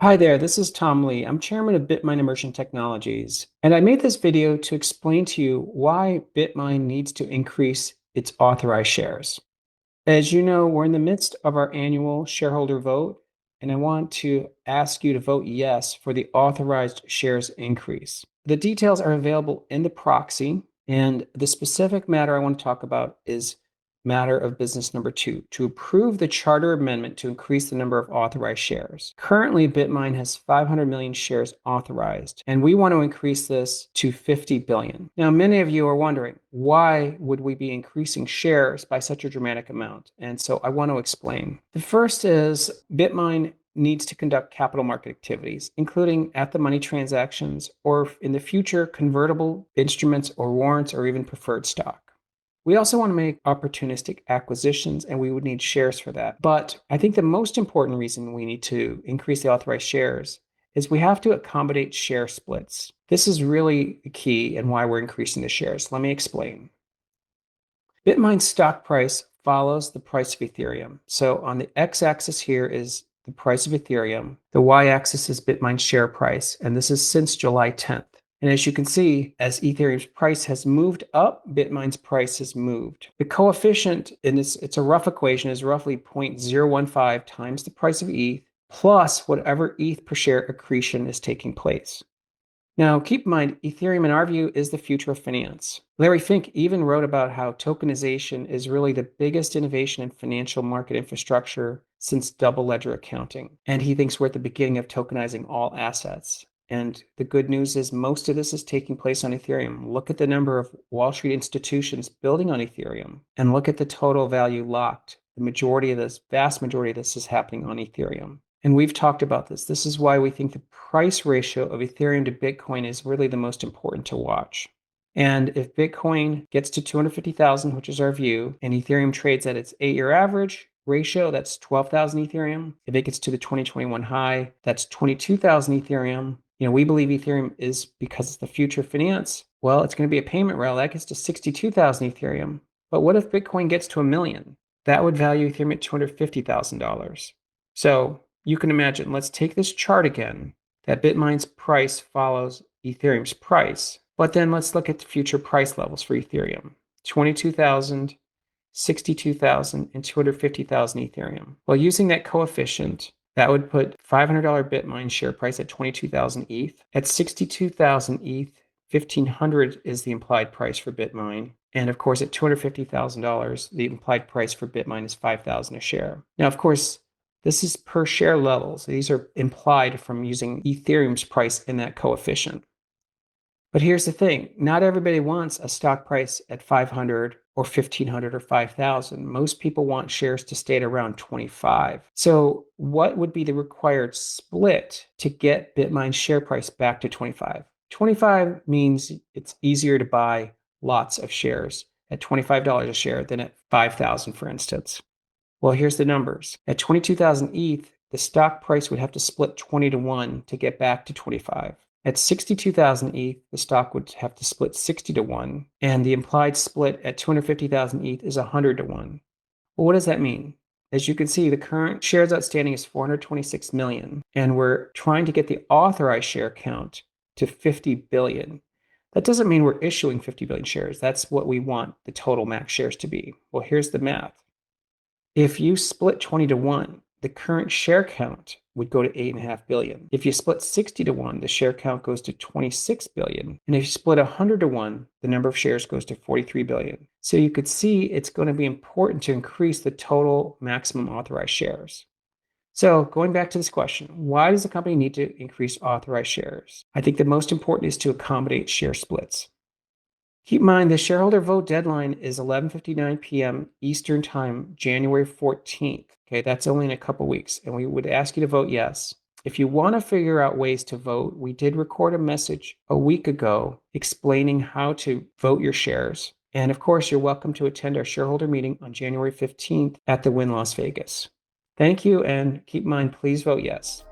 Hi there, this is Tom Lee. I'm chairman of Bitmine Immersion Technologies, and I made this video to explain to you why Bitmine needs to increase its authorized shares. As you know, we're in the midst of our annual shareholder vote, and I want to ask you to vote yes for the authorized shares increase. The details are available in the proxy, and the specific matter I want to talk about is matter of business number 2, to approve the charter amendment to increase the number of authorized shares. Currently, Bitmine has 500 million shares authorized, and we want to increase this to 50 billion. Now, many of you are wondering, why would we be increasing shares by such a dramatic amount? And so I want to explain. The first is Bitmine needs to conduct capital market activities, including at-the-money transactions, or in the future, convertible instruments or warrants or even preferred stock. We also want to make opportunistic acquisitions, and we would need shares for that. But I think the most important reason we need to increase the authorized shares is we have to accommodate share splits. This is really key and why we're increasing the shares. Let me explain. Bitmine's stock price follows the price of Ethereum. So on the x-axis here is the price of Ethereum. The y-axis is Bitmine's share price, and this is since July 10th. And as you can see, as Ethereum's price has moved up, Bitmine's price has moved. The coefficient in this, it's a rough equation, is roughly 0.015 times the price of ETH plus whatever ETH per share accretion is taking place. Now, keep in mind, Ethereum, in our view, is the future of finance. Larry Fink even wrote about how tokenization is really the biggest innovation in financial market infrastructure since double ledger accounting. And he thinks we're at the beginning of tokenizing all assets. And the good news is most of this is taking place on Ethereum. Look at the number of Wall Street institutions building on Ethereum and look at the total value locked. The majority of this, vast majority of this is happening on Ethereum. And we've talked about this. This is why we think the price ratio of Ethereum to Bitcoin is really the most important to watch. And if Bitcoin gets to 250,000, which is our view, and Ethereum trades at its 8-year average ratio, that's 12,000 Ethereum. If it gets to the 2021 high, that's 22,000 Ethereum. We believe Ethereum is, because it's the future of finance, well, it's going to be a payment rail. That gets to 62,000 Ethereum. But what if Bitcoin gets to 1 million? That would value Ethereum at $250,000. So you can imagine, let's take this chart again, that Bitmine's price follows Ethereum's price. But then let's look at the future price levels for Ethereum. 22,000, 62,000, and 250,000 Ethereum. Well, using that coefficient, that would put $500 Bitmine share price at 22,000 ETH. At 62,000 ETH, 1,500 is the implied price for Bitmine. And of course, at $250,000, the implied price for Bitmine is 5,000 a share. Now, of course, this is per share levels. These are implied from using Ethereum's price in that coefficient. But here's the thing, not everybody wants a stock price at 500 or 1,500 or 5,000. Most people want shares to stay at around 25. So what would be the required split to get Bitmine's share price back to 25? 25 means it's easier to buy lots of shares at $25 a share than at 5,000, for instance. Well, here's the numbers. At 22,000 ETH, the stock price would have to split 20 to 1 to get back to 25. At 62,000 ETH, the stock would have to split 60 to 1, and the implied split at 250,000 ETH is 100 to 1. Well, what does that mean? As you can see, the current shares outstanding is 426 million, and we're trying to get the authorized share count to 50 billion. That doesn't mean we're issuing 50 billion shares. That's what we want the total max shares to be. Well, here's the math. If you split 20 to 1, the current share count would go to 8.5 billion. If you split 60 to 1, the share count goes to 26 billion. And if you split 100 to 1, the number of shares goes to 43 billion. So you could see it's going to be important to increase the total maximum authorized shares. So going back to this question, why does the company need to increase authorized shares? I think the most important is to accommodate share splits. Keep in mind, the shareholder vote deadline is 11:59 p.m. Eastern Time, January 14th. Okay, that's only in a couple weeks, and we would ask you to vote yes. If you want to figure out ways to vote, we did record a message a week ago explaining how to vote your shares. And of course, you're welcome to attend our shareholder meeting on January 15th at the Wynn Las Vegas. Thank you, and keep in mind, please vote yes.